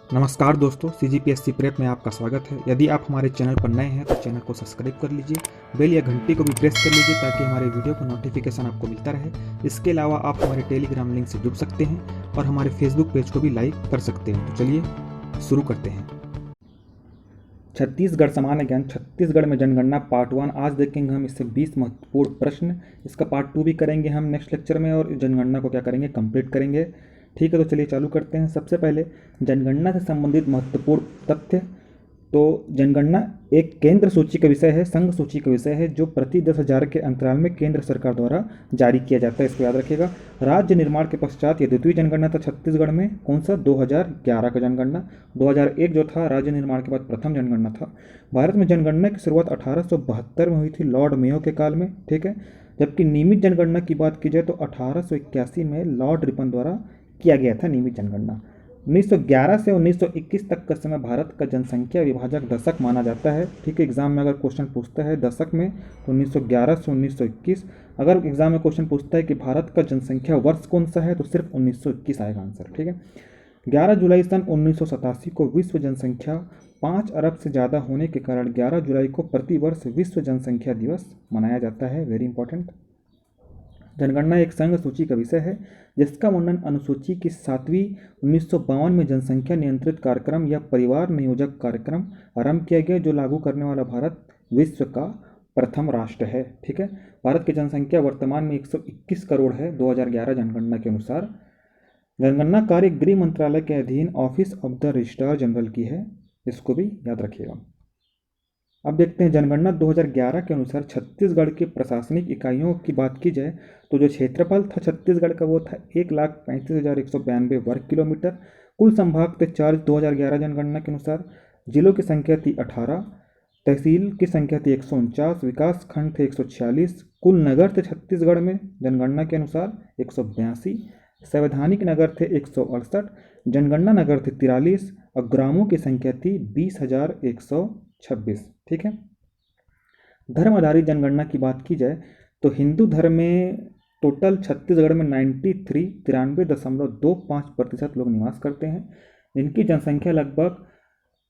नमस्कार दोस्तों, CGPSC prep में आपका स्वागत है। यदि आप हमारे चैनल पर नए हैं तो चैनल को सब्सक्राइब कर लीजिए, बेल या घंटी को भी प्रेस कर लीजिए ताकि हमारे वीडियो का नोटिफिकेशन आपको मिलता रहे। इसके अलावा आप हमारे टेलीग्राम लिंक से जुड़ सकते हैं और हमारे फेसबुक पेज को भी लाइक कर सकते हैं। तो चलिए शुरू करते हैं। छत्तीसगढ़ सामान्य ज्ञान, छत्तीसगढ़ में जनगणना पार्ट 1। आज देखेंगे हम इससे 20 महत्वपूर्ण प्रश्न। इसका पार्ट 2 भी करेंगे हम नेक्स्ट लेक्चर में, और जनगणना को क्या करेंगे, कंप्लीट करेंगे। ठीक है, तो चलिए चालू करते हैं। सबसे पहले जनगणना से संबंधित महत्वपूर्ण तथ्य। तो जनगणना एक केंद्र सूची का विषय है, संघ सूची का विषय है, जो प्रति 10,000 के अंतराल में केंद्र सरकार द्वारा जारी किया जाता है। इसको याद रखिएगा। राज्य निर्माण के पश्चात ये द्वितीय जनगणना था छत्तीसगढ़ में। कौन सा? 2011 का जनगणना। 2001 जो था राज्य निर्माण के बाद प्रथम जनगणना था। भारत में जनगणना की शुरुआत 1872 में हुई थी, लॉर्ड मेयो के काल में। ठीक है, जबकि नियमित जनगणना की बात की जाए तो 1881 में लॉर्ड रिपन द्वारा किया गया था नियमित जनगणना। 1911 से 1921 तक का समय भारत का जनसंख्या विभाजक दशक माना जाता है। ठीक है, एग्जाम में अगर क्वेश्चन पूछता है दशक में तो 1911 से 1921। अगर एग्जाम में क्वेश्चन पूछता है कि भारत का जनसंख्या वर्ष कौन सा है तो सिर्फ 1921 आएगा आंसर। ठीक है, 11 जुलाई सन 1987 को विश्व जनसंख्या 5 अरब से ज़्यादा होने के कारण 11 जुलाई को प्रतिवर्ष विश्व जनसंख्या दिवस मनाया जाता है। Very important. जनगणना एक संघ सूची का विषय है जिसका वर्णन अनुसूची की 7वीं 1952 में जनसंख्या नियंत्रित कार्यक्रम या परिवार नियोजक कार्यक्रम आरंभ किया गया, जो लागू करने वाला भारत विश्व का प्रथम राष्ट्र है। ठीक है, भारत की जनसंख्या वर्तमान में 121 करोड़ है 2011 जनगणना के अनुसार। जनगणना कार्य गृह मंत्रालय के अधीन office of the registrar general की है, इसको भी याद रखिएगा। अब देखते हैं जनगणना 2011 के अनुसार छत्तीसगढ़ की प्रशासनिक इकाइयों की बात की जाए तो जो क्षेत्रफल था छत्तीसगढ़ का वो था 1,35,192 वर्ग किलोमीटर। कुल संभाग थे 4 2011 जनगणना के अनुसार। जिलों की संख्या थी 18, तहसील की संख्या थी 149, विकास खंड थे 146। कुल नगर थे छत्तीसगढ़ में जनगणना के अनुसार 182, संवैधानिक नगर थे 168, जनगणना नगर थे 43 और ग्रामों की संख्या थी 20,126। ठीक है, धर्म आधारित जनगणना की बात की जाए तो हिंदू धर्म में टोटल छत्तीसगढ़ में 93.25% लोग निवास करते हैं, जिनकी जनसंख्या लगभग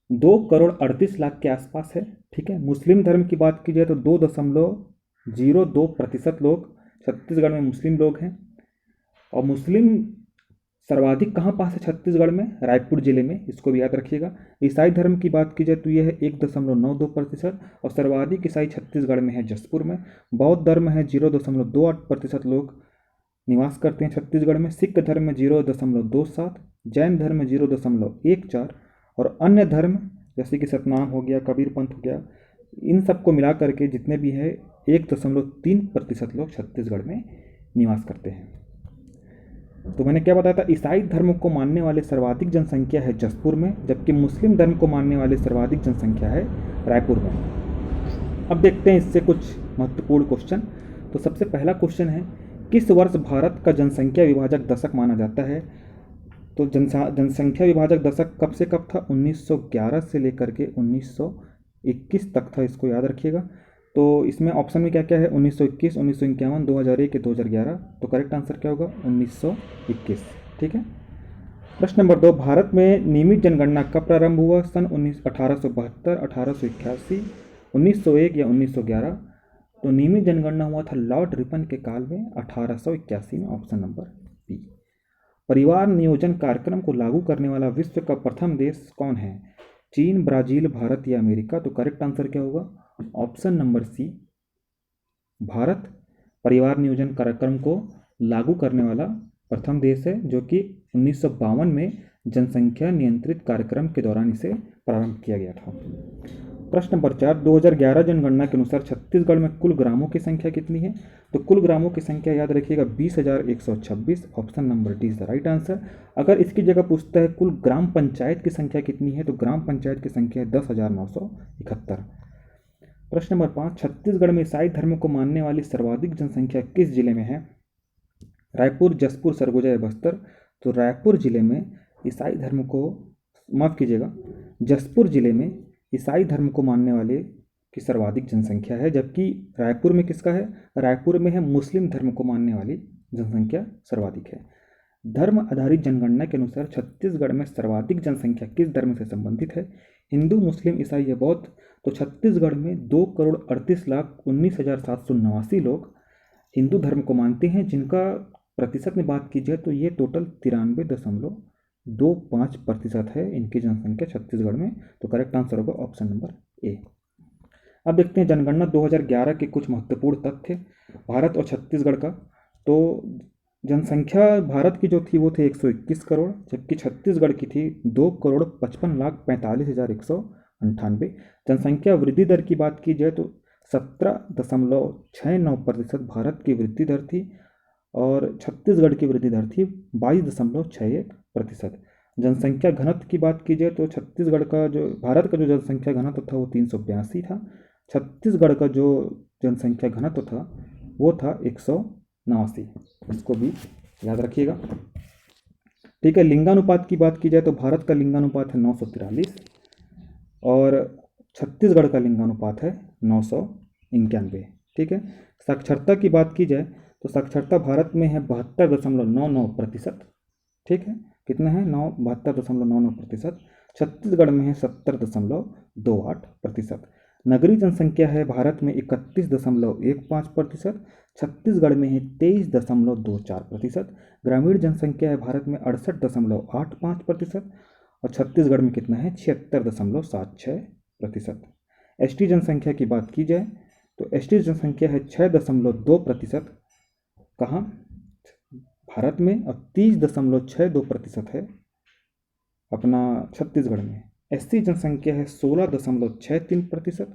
2,38,00,000 के आसपास है। ठीक है, मुस्लिम धर्म की बात की जाए तो 2.02% लोग छत्तीसगढ़ में मुस्लिम लोग हैं। और मुस्लिम सर्वाधिक कहाँ पास है छत्तीसगढ़ में? रायपुर जिले में, इसको भी याद रखिएगा। ईसाई धर्म की बात की जाए तो यह है 1.92% और सर्वाधिक ईसाई छत्तीसगढ़ में है जसपुर में। बौद्ध धर्म है 0.28% लोग निवास करते हैं छत्तीसगढ़ में। सिख धर्म में 0.27, जैन धर्म में 0.14 और अन्य धर्म जैसे कि सतनाम हो गया, कबीर पंथ हो गया, इन सबको मिला करके जितने भी है 1.3% लोग छत्तीसगढ़ में निवास करते हैं। तो मैंने क्या बताया था, ईसाई धर्म को मानने वाले सर्वाधिक जनसंख्या है जसपुर में, जबकि मुस्लिम धर्म को मानने वाले सर्वाधिक जनसंख्या है रायपुर में। अब देखते हैं इससे कुछ महत्वपूर्ण क्वेश्चन। तो सबसे पहला क्वेश्चन है, किस वर्ष भारत का जनसंख्या विभाजक दशक माना जाता है? तो जनसंख्या विभाजक दशक कब से कब था? 1911 से लेकर के 1921 तक था, इसको याद रखिएगा। तो इसमें ऑप्शन में क्या क्या है? 1921, 1951, 2001 या 2011। तो करेक्ट आंसर क्या होगा? 1921। ठीक है, प्रश्न नंबर 2, भारत में नियमित जनगणना कब प्रारंभ हुआ? सन 1872, 1881, 1901 या 1911। तो नियमित जनगणना हुआ था लॉर्ड रिपन के काल में 1881 में, ऑप्शन नंबर बी। परिवार नियोजन कार्यक्रम को लागू करने वाला विश्व का प्रथम देश कौन है? चीन, ब्राजील, भारत या अमेरिका। तो करेक्ट आंसर क्या होगा? ऑप्शन नंबर सी, भारत परिवार नियोजन कार्यक्रम को लागू करने वाला प्रथम देश है, जो कि 1952 में जनसंख्या नियंत्रित कार्यक्रम के दौरान इसे प्रारंभ किया गया था। प्रश्न नंबर 4, 2011 जनगणना के अनुसार छत्तीसगढ़ में कुल ग्रामों की संख्या कितनी है? तो कुल ग्रामों की संख्या याद रखिएगा 20,126, option number D is the right answer. अगर इसकी जगह पूछता है कुल ग्राम पंचायत की संख्या कितनी है, तो ग्राम पंचायत की संख्या है 10,971। प्रश्न नंबर 5, छत्तीसगढ़ में ईसाई धर्म को मानने वाली सर्वाधिक जनसंख्या किस जिले में है? रायपुर, जसपुर, सरगुजा या बस्तर। तो रायपुर जिले में ईसाई धर्म को, माफ़ कीजिएगा, जसपुर जिले में ईसाई धर्म को मानने वाले की सर्वाधिक जनसंख्या है, जबकि रायपुर में किसका है? रायपुर में है मुस्लिम धर्म को मानने वाली जनसंख्या सर्वाधिक है। धर्म आधारित जनगणना के अनुसार छत्तीसगढ़ में सर्वाधिक जनसंख्या किस धर्म से संबंधित है? हिंदू, मुस्लिम, ईसाई या बौद्ध? तो छत्तीसगढ़ में 2,38,19,789 लोग हिंदू धर्म को मानते हैं, जिनका प्रतिशत में बात की जाए तो ये टोटल 93.25% है इनकी जनसंख्या छत्तीसगढ़ में। तो करेक्ट आंसर होगा ऑप्शन नंबर ए। अब देखते हैं जनगणना 2011 के कुछ महत्वपूर्ण तथ्य भारत और छत्तीसगढ़ का। तो जनसंख्या भारत की जो थी वो थी 121 करोड़, जबकि छत्तीसगढ़ की थी 2,55,45,198। जनसंख्या वृद्धि दर की बात की जाए तो 17.69% भारत की वृद्धि दर थी और छत्तीसगढ़ की वृद्धि दर थी 22.61%। जनसंख्या घनत्व की बात की जाए तो छत्तीसगढ़ का जो भारत का जो जनसंख्या घनत्व था वो 382 था, छत्तीसगढ़ का जो जनसंख्या घनत्व था वो था 189। इसको भी याद रखिएगा। ठीक है, लिंगानुपात की बात की जाए तो भारत का लिंगानुपात है 943 और छत्तीसगढ़ का लिंगानुपात है 991। ठीक है, साक्षरता की बात की जाए तो साक्षरता भारत में है 72.99%। ठीक है, कितना है 72.99%। छत्तीसगढ़ में है 70.28%। नगरीय जनसंख्या है भारत में 31.15%, छत्तीसगढ़ में है 23.24%। ग्रामीण जनसंख्या है भारत में 68.85% और छत्तीसगढ़ में कितना है 76.76%। एसटी जनसंख्या की बात की जाए तो एसटी जनसंख्या है 6.2%। कहाँ? भारत में, और 30.62% है अपना छत्तीसगढ़ में। एससी जनसंख्या है 16.63%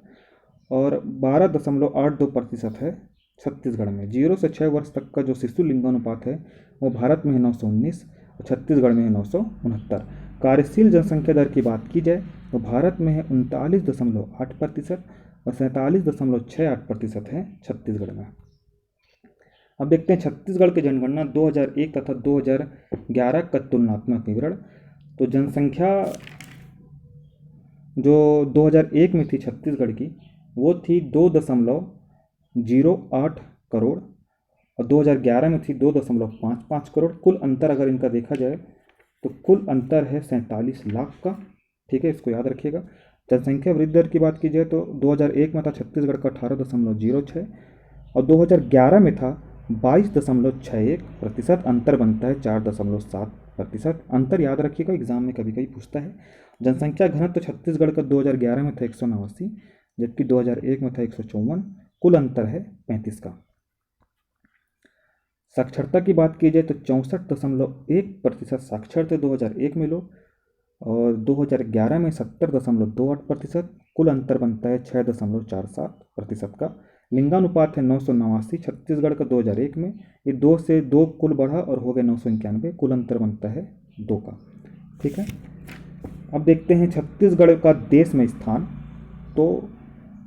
और 12.82% है छत्तीसगढ़ में। 0 से 6 वर्ष तक का जो शिशु लिंगानुपात है वो भारत में है 919 और छत्तीसगढ़ में है 969। कार्यशील जनसंख्या दर की बात की जाए तो भारत में है 39.8% और 47.68% है छत्तीसगढ़ में। अब देखते हैं छत्तीसगढ़ की जनगणना 2001 तथा 2011 का तुलनात्मक विवरण। तो जनसंख्या जो 2001 में थी छत्तीसगढ़ की वो थी 2.08 करोड़ और 2011 में थी 2.55 करोड़। कुल अंतर अगर इनका देखा जाए तो कुल अंतर है 47 लाख का। ठीक है, इसको याद रखिएगा। जनसंख्या वृद्धि दर की बात की जाए तो 2001 में था छत्तीसगढ़ का 18.06 और 2011 में था 22.61%। अंतर बनता है 4.7%। अंतर याद रखिएगा, एग्जाम में कभी कभी पूछता है। जनसंख्या घनत्व छत्तीसगढ़ का 2011 में था 189 जबकि 2001 में था 154। कुल अंतर है 35 का। साक्षरता की बात की जाए तो 64.1% साक्षर थे 2001 में लोग और 2011 में 70.28%। कुल अंतर बनता है 6.47% का। लिंगानुपात है 989 छत्तीसगढ़ का 2001 में, ये 2 से 2 कुल बढ़ा और हो गया 991। कुल अंतर बनता है 2 का। ठीक है, अब देखते हैं छत्तीसगढ़ का देश में स्थान। तो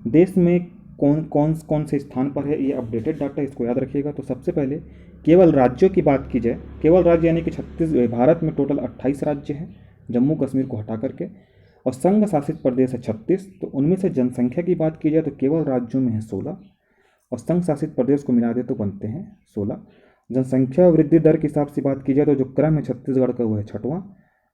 देश में कौन से स्थान पर है, ये अपडेटेड डाटा, इसको याद रखिएगा। तो सबसे पहले केवल राज्यों की बात की जाए, केवल राज्य यानी कि भारत में टोटल 28 राज्य हैं जम्मू कश्मीर को हटा करके, और संघ शासित प्रदेश है 36। तो उनमें से जनसंख्या की बात की जाए तो केवल राज्यों में है 16 और संघ शासित प्रदेश को मिला दे तो बनते हैं 16। जनसंख्या वृद्धि दर के हिसाब से बात की जाए तो जो क्रम है छत्तीसगढ़ का वो है 6वां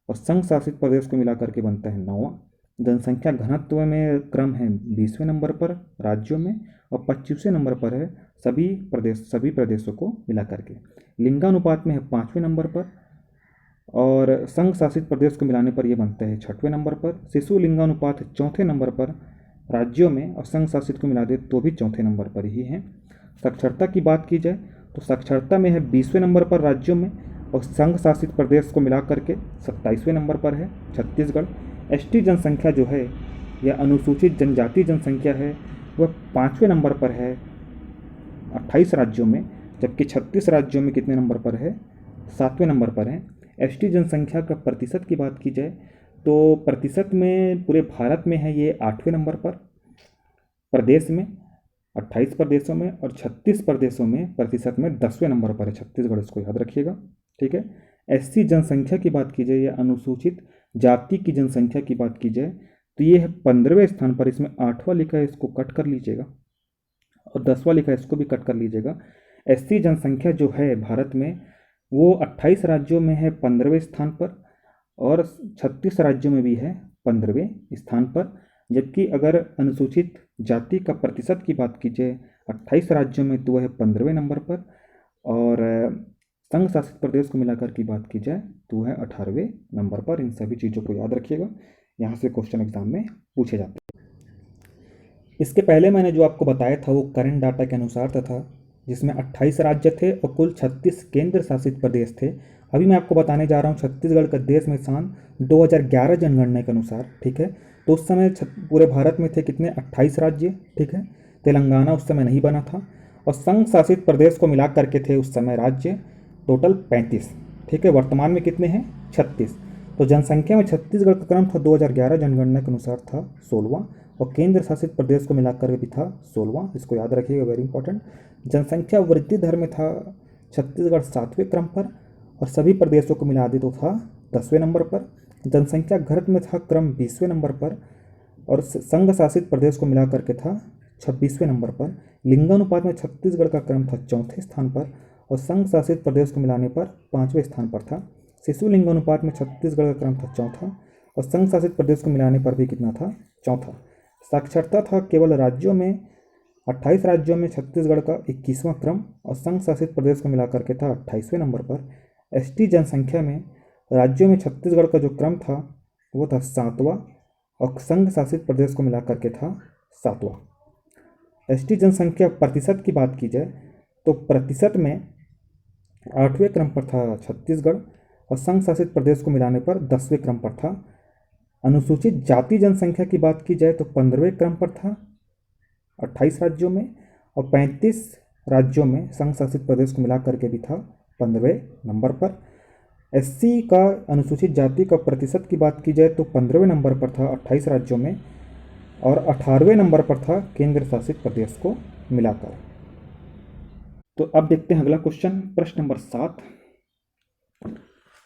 और संघ शासित प्रदेश को मिला करके बनता है 9वां। जनसंख्या घनत्व में क्रम है 20वें नंबर पर राज्यों में और 25वें नंबर पर है सभी प्रदेशों को मिला करके। लिंगानुपात में है 5वें नंबर पर और संघ शासित प्रदेश को मिलाने पर यह बनता है 6वें नंबर पर। शिशु लिंगानुपात है 4थे नंबर पर राज्यों में और संघ शासित को मिला दे तो भी 4थे नंबर पर ही है। साक्षरता की बात की जाए तो साक्षरता में है 20वें नंबर पर राज्यों में और संघ शासित प्रदेश को मिला करके 27वें नंबर पर है छत्तीसगढ़। एसटी जनसंख्या जो है या अनुसूचित जनजाति जनसंख्या है वह 5वें नंबर पर है 28 राज्यों में, जबकि 36 राज्यों में कितने नंबर पर है, 7वें नंबर पर है। एसटी जनसंख्या का प्रतिशत की बात की जाए तो प्रतिशत में पूरे भारत में है ये 8वें नंबर पर, प्रदेश में 28 प्रदेशों में और 36 प्रदेशों में प्रतिशत में 10वें नंबर पर है छत्तीसगढ़, इसको याद रखिएगा। ठीक है, एससी जनसंख्या की बात की जाए या अनुसूचित जाति की जनसंख्या की बात की जाए तो ये है 15वें स्थान पर। इसमें 8वां लिखा है, इसको कट कर लीजिएगा और 10वां लिखा है, इसको भी कट कर लीजिएगा। एससी जनसंख्या जो है भारत में वो 28 राज्यों में है 15वें स्थान पर, और 36 राज्यों में भी है 15वें स्थान पर। जबकि अगर अनुसूचित जाति का प्रतिशत की बात की जाए 28 राज्यों में, तो वह है 15वें नंबर पर, और संघ शासित प्रदेश को मिलाकर की बात की जाए तो वह है 18वें नंबर पर। इन सभी चीज़ों को याद रखिएगा, यहाँ से क्वेश्चन एग्जाम में पूछे जाते हैं। इसके पहले मैंने जो आपको बताया था वो करंट डाटा के अनुसार था, जिसमें 28 राज्य थे और कुल 36 केंद्र शासित प्रदेश थे। अभी मैं आपको बताने जा रहा हूँ छत्तीसगढ़ का देश में स्थान 2011 जनगणना के अनुसार, ठीक है। तो उस समय पूरे भारत में थे कितने, 28 राज्य, ठीक है। तेलंगाना उस समय नहीं बना था, और संघ शासित प्रदेश को मिला करके थे उस समय राज्य टोटल 35, ठीक है। वर्तमान में कितने हैं, 36। तो जनसंख्या में छत्तीसगढ़ का क्रम था 2011 जनगणना के अनुसार था 16वां, और केंद्र शासित प्रदेश को मिलाकर भी था 16वां। इसको याद रखिएगा, वेरी इंपॉर्टेंट। जनसंख्या वृद्धि दर में था छत्तीसगढ़ 7वें क्रम पर, और सभी प्रदेशों को मिला दे तो था 10वें नंबर पर। जनसंख्या घनत्व में था क्रम 20वें नंबर पर, और संघ शासित प्रदेश को मिला करके था 26वें नंबर पर। लिंगानुपात में छत्तीसगढ़ का क्रम था 4थे स्थान पर, और संघ शासित प्रदेश को मिलाने पर 5वें स्थान पर था। शिशु लिंगानुपात में छत्तीसगढ़ का क्रम था 4था, और संघ शासित प्रदेश को मिलाने पर भी कितना था, 4था। साक्षरता था केवल राज्यों में 28 राज्यों में छत्तीसगढ़ का 21वां क्रम, और संघ शासित प्रदेश को मिलाकर के था 28वें नंबर पर। एसटी जनसंख्या में राज्यों में छत्तीसगढ़ का जो क्रम था वो था 7वां, और संघ शासित प्रदेश को मिलाकर के था 7वां। एसटी जनसंख्या प्रतिशत की बात की जाए तो प्रतिशत में 8वें क्रम पर था छत्तीसगढ़, और संघ शासित प्रदेश को मिलाने पर 10वें क्रम पर था। अनुसूचित जाति जनसंख्या की बात की जाए तो 15वें क्रम पर था 28 राज्यों में, और 35 राज्यों में संघ शासित प्रदेश को मिला करके भी था 15वें नंबर पर। एससी का अनुसूचित जाति का प्रतिशत की बात की जाए तो 15वें नंबर पर था 28 राज्यों में, और 18वें नंबर पर था केंद्र शासित प्रदेश को मिलाकर। तो अब देखते हैं अगला क्वेश्चन, प्रश्न नंबर 7।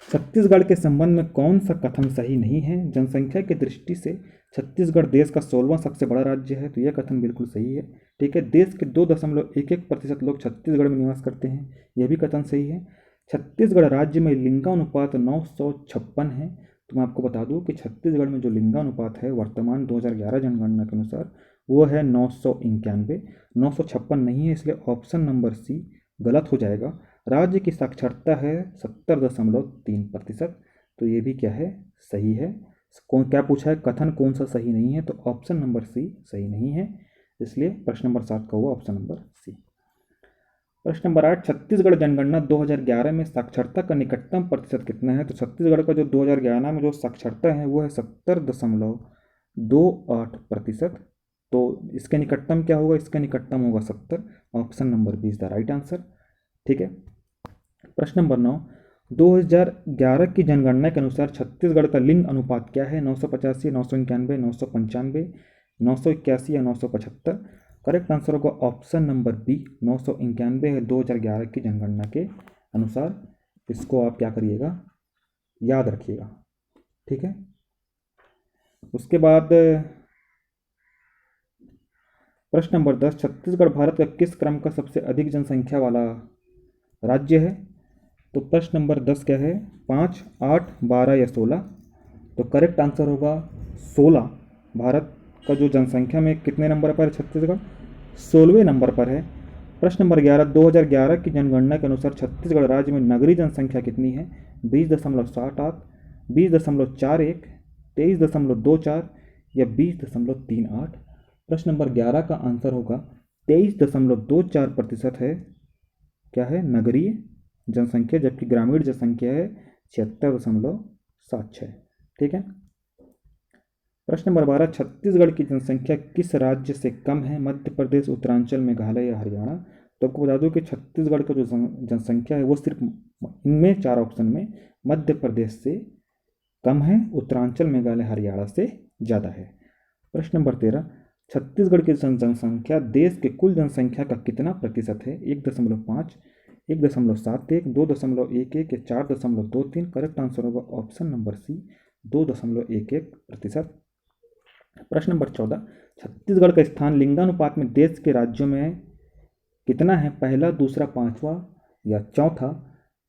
छत्तीसगढ़ के संबंध में कौन सा कथन सही नहीं है। जनसंख्या की दृष्टि से छत्तीसगढ़ देश का 16वां सबसे बड़ा राज्य है, तो यह कथन बिल्कुल सही है, ठीक है। देश के 2.11% लोग छत्तीसगढ़ में निवास करते हैं, यह भी कथन सही है। छत्तीसगढ़ राज्य में लिंगानुपात 956 है। तो मैं आपको बता दूं कि छत्तीसगढ़ में जो लिंगानुपात है वर्तमान 2011 जनगणना के अनुसार वो है 991, 956 नहीं है, इसलिए ऑप्शन नंबर सी गलत हो जाएगा। राज्य की साक्षरता है 70.3%, तो ये भी क्या है, सही है। कौन क्या पूछा है, कथन कौन सा सही नहीं है, तो ऑप्शन नंबर सी सही नहीं है, इसलिए प्रश्न नंबर 7 का हुआ ऑप्शन नंबर सी। प्रश्न नंबर 8, छत्तीसगढ़ जनगणना 2011 में साक्षरता का निकटतम प्रतिशत कितना है। तो छत्तीसगढ़ का जो 2011 में जो साक्षरता है वो है 70.28%। तो इसके निकटतम क्या होगा, इसका निकटतम होगा 70, option number B is the right answer, ठीक है। प्रश्न नंबर 9, 2011 की जनगणना के अनुसार छत्तीसगढ़ का लिंग अनुपात क्या है। 985, 991, 995, 981 या 975। करेक्ट आंसर होगा ऑप्शन नंबर बी 991 है 2011 की जनगणना के अनुसार। इसको आप क्या करिएगा, याद रखिएगा, ठीक है। उसके बाद प्रश्न नंबर 10, छत्तीसगढ़ भारत का किस क्रम का सबसे अधिक जनसंख्या वाला राज्य है। तो प्रश्न नंबर 10 क्या है, 5, 8, 12 या 16। तो करेक्ट आंसर होगा 16। भारत का जो जनसंख्या में कितने नंबर पर है छत्तीसगढ़, 16वें नंबर पर है। प्रश्न नंबर 11, 2011 की जनगणना के अनुसार छत्तीसगढ़ राज्य में नगरीय जनसंख्या कितनी है। 20.78, 20.41, 23.24 या 20.38। प्रश्न नंबर 11 का आंसर होगा 23.24% है, क्या है, नगरीय जनसंख्या, जबकि ग्रामीण जनसंख्या है 76.76, ठीक है। प्रश्न नंबर 12, छत्तीसगढ़ की जनसंख्या किस राज्य से कम है। मध्य प्रदेश, उत्तरांचल, मेघालय या हरियाणा। तो आपको बता दूं कि छत्तीसगढ़ का जो जनसंख्या है वो सिर्फ इनमें 4 ऑप्शन में मध्य प्रदेश से कम है, उत्तरांचल, मेघालय, हरियाणा से ज़्यादा है। प्रश्न नंबर 13, छत्तीसगढ़ की जनसंख्या देश के कुल जनसंख्या का कितना प्रतिशत है। 1.5, 1.71, 2.11 या 4.23। करेक्ट आंसर होगा ऑप्शन नंबर सी 2.11%। प्रश्न नंबर 14, छत्तीसगढ़ का स्थान लिंगानुपात में देश के राज्यों में कितना है। पहला, दूसरा, पांचवा या चौथा।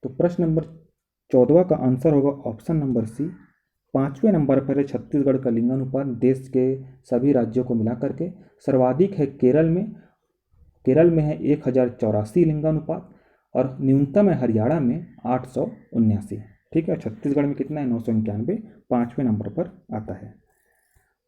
तो प्रश्न नंबर 14 का आंसर होगा ऑप्शन नंबर सी। 5वें नंबर पर है छत्तीसगढ़ का लिंगानुपात देश के सभी राज्यों को मिला करके। सर्वाधिक है केरल में है 1084 लिंगानुपात, और न्यूनतम है हरियाणा में 879। ठीक है, छत्तीसगढ़ में कितना है 991, 5वें नंबर पर आता है।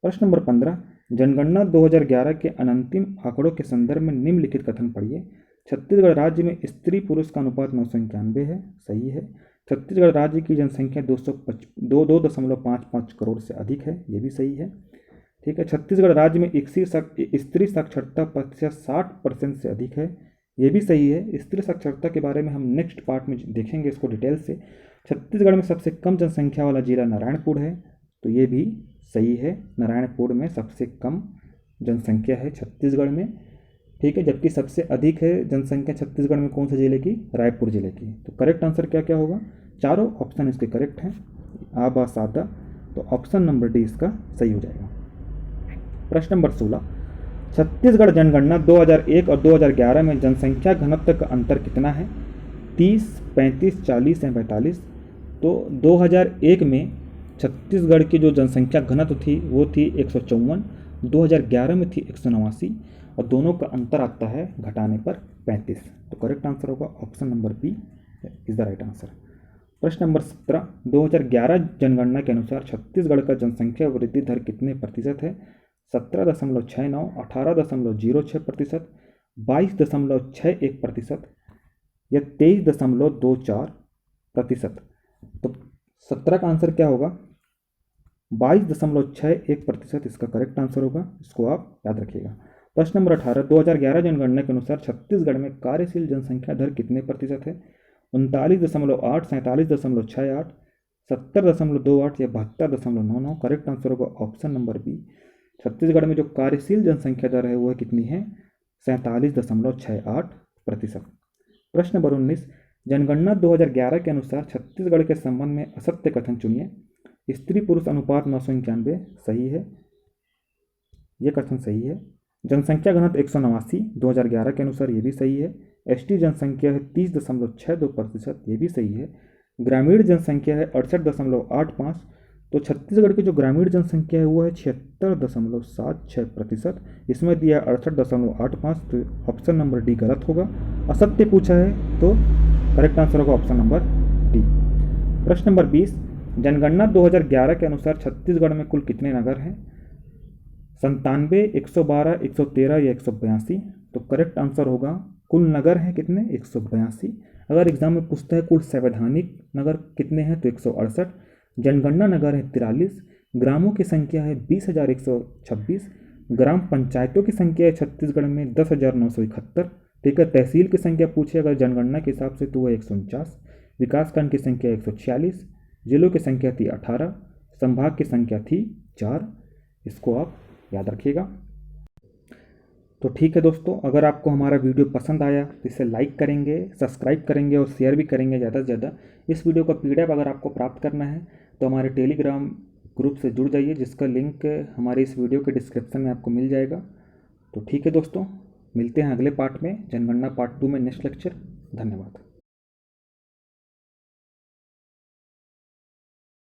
प्रश्न नंबर 15, जनगणना 2011 के अनंतिम आंकड़ों के संदर्भ में निम्नलिखित कथन पढ़िए। छत्तीसगढ़ राज्य में स्त्री पुरुष का अनुपात 991 है, सही है। छत्तीसगढ़ राज्य की जनसंख्या 2.55 करोड़ से अधिक है, ये भी सही है। ठीक है, छत्तीसगढ़ राज्य में स्त्री साक्षरता प्रतिशत 60% से अधिक है, ये भी सही है। स्त्री साक्षरता के बारे में हम नेक्स्ट पार्ट में देखेंगे इसको डिटेल से। छत्तीसगढ़ में सबसे कम जनसंख्या वाला जिला नारायणपुर है, तो ये भी सही है। नारायणपुर में सबसे कम जनसंख्या है छत्तीसगढ़ में। ठीक है, जबकि सबसे अधिक है जनसंख्या छत्तीसगढ़ में कौन से जिले की? रायपुर जिले की। तो करेक्ट आंसर क्या क्या होगा? चारों ऑप्शन इसके करेक्ट हैं, आ बा सादा, तो ऑप्शन नंबर डी इसका सही हो जाएगा। प्रश्न नंबर 16, छत्तीसगढ़ जनगणना 2001 और 2011 में जनसंख्या घनत्व का अंतर कितना है? 30, 35, 40 या 45? तो 2001 में छत्तीसगढ़ की जो जनसंख्या घनत्व थी वो थी 154, 2011 में थी 189, और दोनों का अंतर आता है घटाने पर 35। तो करेक्ट आंसर होगा option number B is the right answer. प्रश्न नंबर 17, 2011 जनगणना के अनुसार छत्तीसगढ़ का जनसंख्या वृद्धि दर कितने प्रतिशत है? 17.69, 18.06%, 22.61% या 23.24%? तो 17 का आंसर क्या होगा? 22.61% इसका करेक्ट आंसर होगा, इसको आप याद रखिएगा। प्रश्न नंबर 18, 2011 जनगणना के अनुसार छत्तीसगढ़ में कार्यशील जनसंख्या दर कितने प्रतिशत है? 39.8, 47.68, 70.28 या 72.99? करेक्ट आंसर होगा ऑप्शन नंबर बी। छत्तीसगढ़ में जो कार्यशील जनसंख्या दर है वह कितनी है? 47.68%। प्रश्न नंबर 19, जनगणना 2011 के अनुसार छत्तीसगढ़ के संबंध में असत्य कथन चुनिए। स्त्री पुरुष अनुपात 991 सही है, यह कथन सही है। जनसंख्या घनत्व 189 2011 के अनुसार ये भी सही है। एसटी जनसंख्या है 30.62%, ये भी सही है। ग्रामीण जनसंख्या है 68.85, तो छत्तीसगढ़ की जो ग्रामीण जनसंख्या है वो है 76.76%, इसमें दिया 68.85, तो ऑप्शन नंबर डी गलत होगा। असत्य पूछा है तो करेक्ट आंसर होगा ऑप्शन नंबर डी। प्रश्न नंबर 20, जनगणना 2011 के अनुसार छत्तीसगढ़ में कुल कितने नगर हैं? 97, 112, 113 या 182? तो करेक्ट आंसर होगा कुल नगर हैं कितने? 182। अगर एग्जाम में पूछता है कुल संवैधानिक नगर कितने हैं तो 168। जनगणना नगर है 43। ग्रामों की संख्या है 20,126। ग्राम पंचायतों की संख्या है छत्तीसगढ़ में 10,971। ठीक है, तहसील की संख्या पूछे अगर जनगणना के हिसाब से तो वह 149। विकासखंड की संख्या 146। जिलों की संख्या थी 18। संभाग की संख्या थी 4। इसको आप याद रखिएगा। तो ठीक है दोस्तों, अगर आपको हमारा वीडियो पसंद आया तो इसे लाइक करेंगे, सब्सक्राइब करेंगे और शेयर भी करेंगे ज़्यादा से ज़्यादा। इस वीडियो का PDF अगर आपको प्राप्त करना है तो हमारे टेलीग्राम ग्रुप से जुड़ जाइए, जिसका लिंक हमारे इस वीडियो के डिस्क्रिप्शन में आपको मिल जाएगा। तो ठीक है दोस्तों, मिलते हैं अगले पार्ट में, जनगणना पार्ट 2 में नेक्स्ट लेक्चर। धन्यवाद।